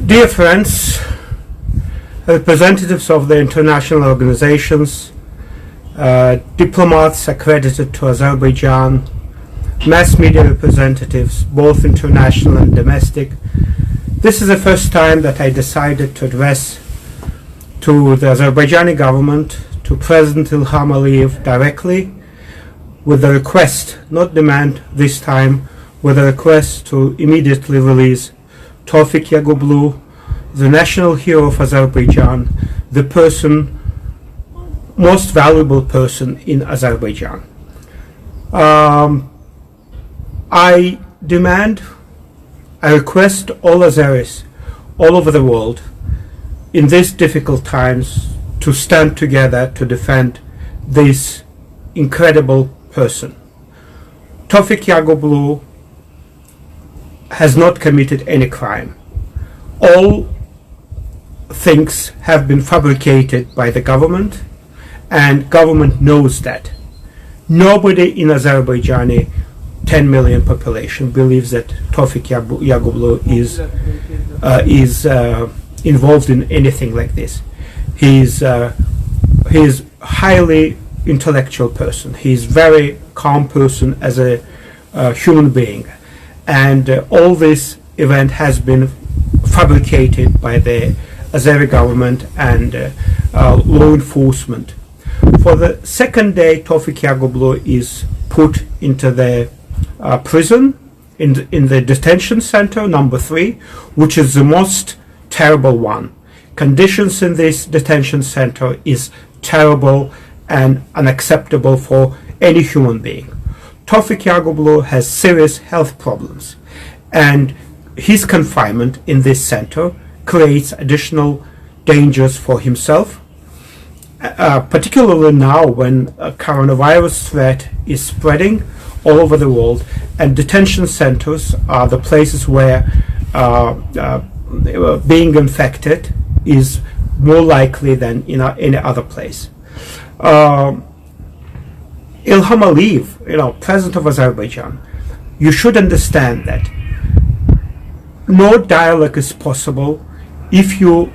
Dear friends, representatives of the international organizations, diplomats accredited to Azerbaijan, mass media representatives, both international and domestic, this is the first time that I decided to address to the Azerbaijani government, to President Ilham Aliyev directly, with the request, not demand this time, with a request to immediately release Tofig Yagublu, the national hero of Azerbaijan, the person, most valuable person in Azerbaijan. I request all Azeris all over the world in these difficult times to stand together to defend this incredible person. Tofig Yagublu has not committed any crime. All things have been fabricated by the government, and government knows that. Nobody in Azerbaijani 10 million population believes that Tofig Yagublu is involved in anything like this. He's highly intellectual person. He's very calm person as a human being, and all this event has been fabricated by the Azeri government and law enforcement. For the second day, Tofig Yagublu is put into the prison in the detention center number 3, which is the most terrible one. Conditions in this detention center is terrible and unacceptable for any human being. Tofig Yagublu has serious health problems, and his confinement in this center creates additional dangers for himself, particularly now when a coronavirus threat is spreading all over the world, and detention centers are the places where being infected is more likely than in any other place. Ilham Aliyev, President of Azerbaijan, you should understand that no dialogue is possible if you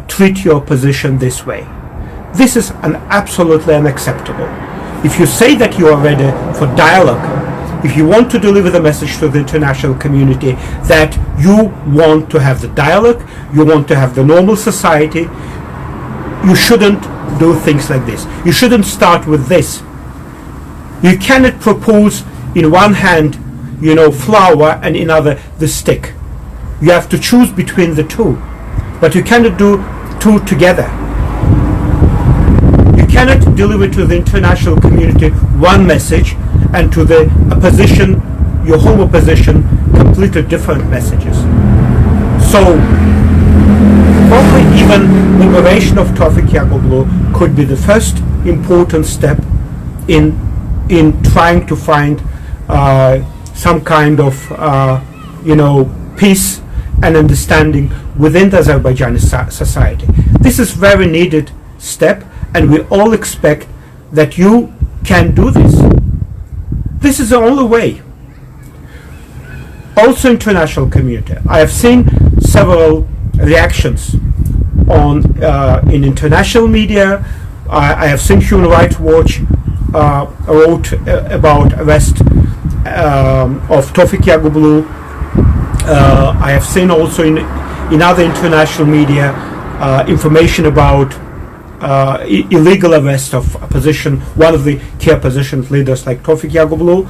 treat your opposition this way. This is absolutely unacceptable. If you say that you are ready for dialogue, if you want to deliver the message to the international community that you want to have the dialogue, you want to have the normal society, you shouldn't do things like this. You shouldn't start with this. You cannot propose in one hand, flour, and in other the stick. You have to choose between the two, but you cannot do two together. You cannot deliver to the international community one message and to the opposition, your home opposition, completely different messages. So probably even liberation of Tofig Yagublu could be the first important step in trying to find some kind of peace and understanding within the Azerbaijani society. This is very needed step, and we all expect that you can do this. This is the only way. Also, international community. I have seen several reactions in international media. I have seen Human Rights Watch wrote about arrest of Tofig Yagublu. I have seen also in other international media information about illegal arrest of opposition, one of the key opposition leaders like Tofig Yagublu.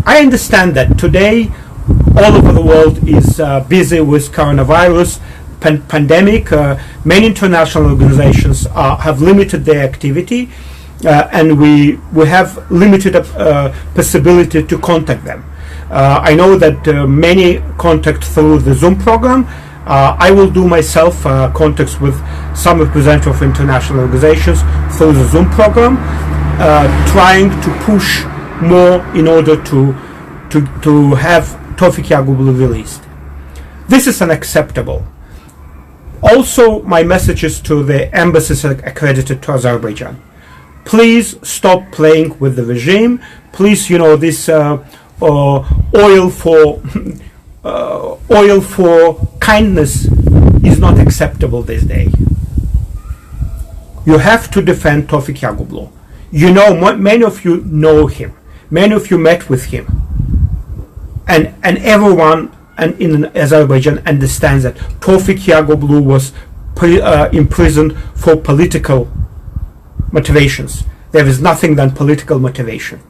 I understand that today all over the world is busy with coronavirus pandemic. Many international organizations have limited their activity, and we have limited possibility to contact them. I know that many contact through the Zoom program. I will do myself contacts with some representatives of international organizations through the Zoom program, trying to push more in order to have Tofig Yagublu released. This is unacceptable. Also, my messages to the embassies accredited to Azerbaijan. Please stop playing with the regime. Please, this oil for oil for kindness is not acceptable this day. You have to defend Tofig Yagublu. You know, many of you know him. Many of you met with him. And everyone in Azerbaijan understands that Tofig Yagublu was imprisoned for political motivations. There is nothing than political motivation.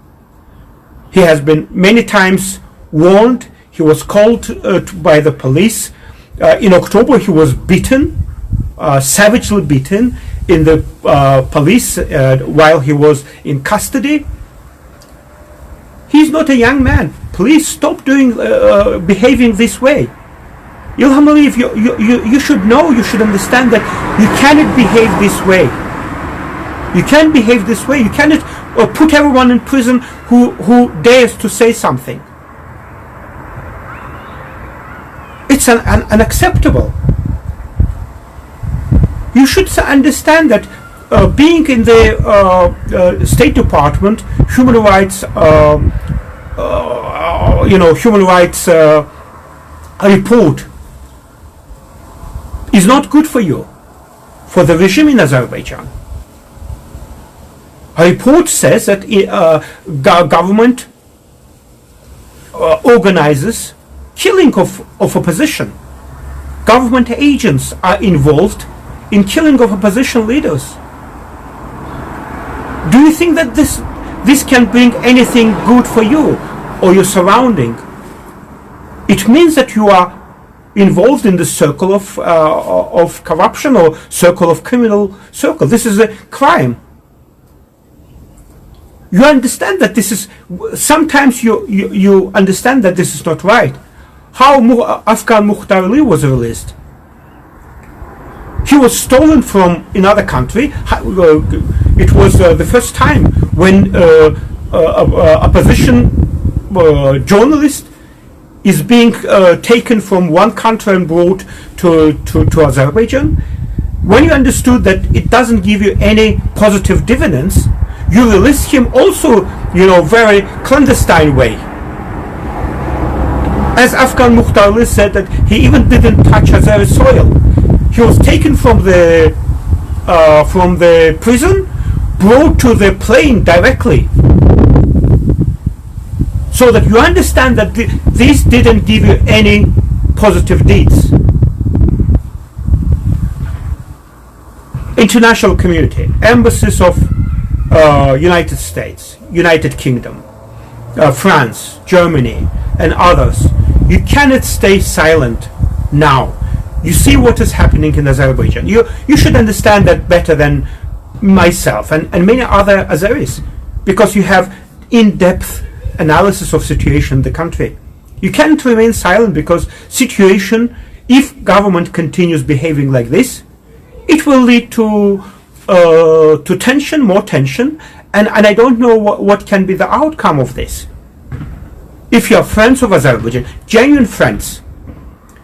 He has been many times warned. He was called by the police. In October, he was beaten, savagely beaten in the police while he was in custody. He's not a young man. Please stop behaving this way. Ilham Aliyev, you should know, you should understand that you cannot behave this way. You can't behave this way. You cannot put everyone in prison who dares to say something. It's unacceptable. You should understand that being in the State Department, human rights, human rights report is not good for you, for the regime in Azerbaijan. A report says that government organizes killing of opposition. Government agents are involved in killing of opposition leaders. Do you think that this can bring anything good for you or your surrounding? It means that you are involved in the circle of corruption or circle of criminal circle. This is a crime. You understand that this is, sometimes you understand that this is not right. How Afghan Mukhtar Ali was released? He was stolen from another country. It was the first time when opposition journalist is being taken from one country and brought to Azerbaijan. When you understood that it doesn't give you any positive dividends, you release him also, very clandestine way. As Afghan Mukhtar Ali said that he even didn't touch Azeri soil. He was taken from the prison, brought to the plane directly. So that you understand that this didn't give you any positive deeds. International community, embassies of United States, United Kingdom, France, Germany, and others, you cannot stay silent now. You see what is happening in Azerbaijan. You should understand that better than myself and many other Azeris, because you have in-depth analysis of situation in the country. You can't remain silent, because situation, if government continues behaving like this, it will lead to tension, more tension, and I don't know what can be the outcome of this. If you are friends of Azerbaijan, genuine friends,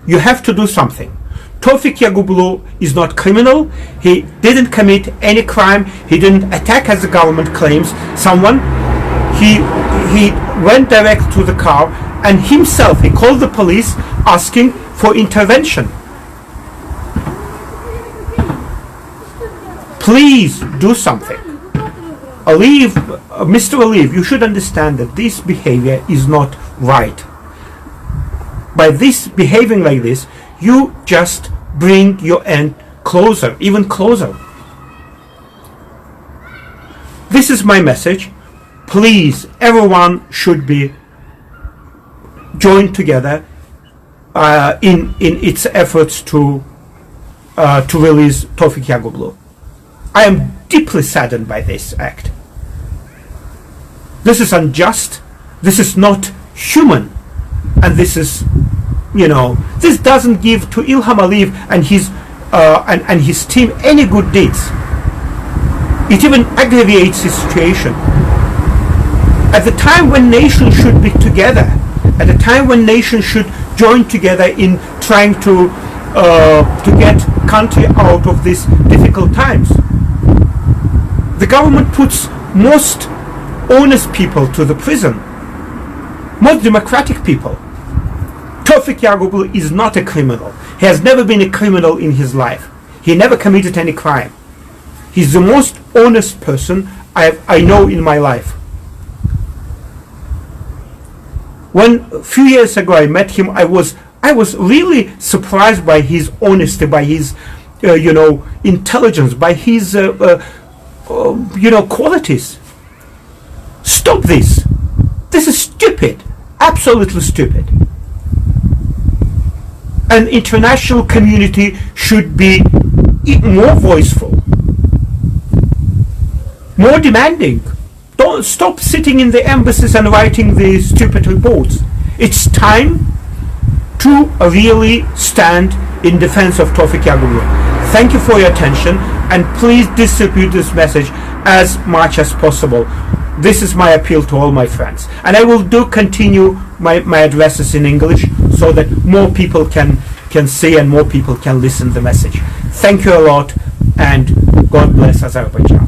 you have to do something. Tofig Yagublu is not criminal. He didn't commit any crime. He didn't attack, as the government claims, someone. He went direct to the car, and himself, he called the police asking for intervention. Please do something. Aliyev, Mr. Aliyev, you should understand that this behavior is not right. By this behaving like this, you just bring your end closer, even closer. This is my message. Please, everyone should be joined together in its efforts to release Tofig Yagublu. I am deeply saddened by this act. This is unjust. This is not human, and this is, this doesn't give to Ilham Aliyev and his team any good deeds. It even aggravates his situation. At the time when nations should be together, at the time when nations should join together in trying to get country out of these difficult times, the government puts most honest people to the prison, most democratic people. Tofig Yagublu is not a criminal. He has never been a criminal in his life. He never committed any crime. He's the most honest person I know in my life. When a few years ago I met him, I was really surprised by his honesty, by his intelligence, by his qualities. Stop this. This is stupid. Absolutely stupid. An international community should be more voiceful, more demanding. Don't stop sitting in the embassies and writing these stupid reports. It's time to really stand in defense of Tofig Yagublu. Thank you for your attention, and please distribute this message as much as possible. This is my appeal to all my friends, and I will continue my addresses in English so that more people can see and more people can listen to the message. Thank you a lot, and God bless Azerbaijan.